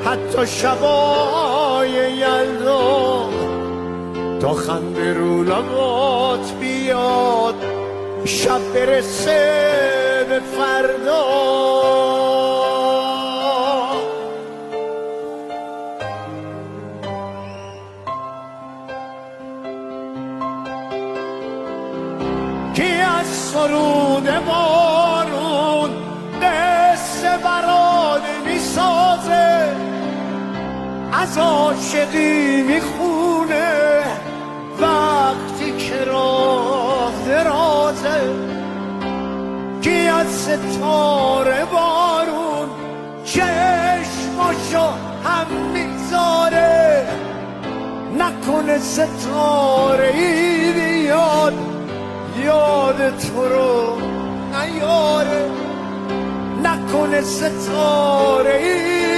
حتی شبای یلدا تا خنده رو لبات بیاد شب برسه به فردا. کی از سرود بارون قصه برات میسازه، از عاشقی میخونه وقتی که راه درازه. کی از ستاره بارون چشماشو هم میذاره، نکنه ستاره ای بیاد یاد تو رو نیاره، نکنه ستاره ای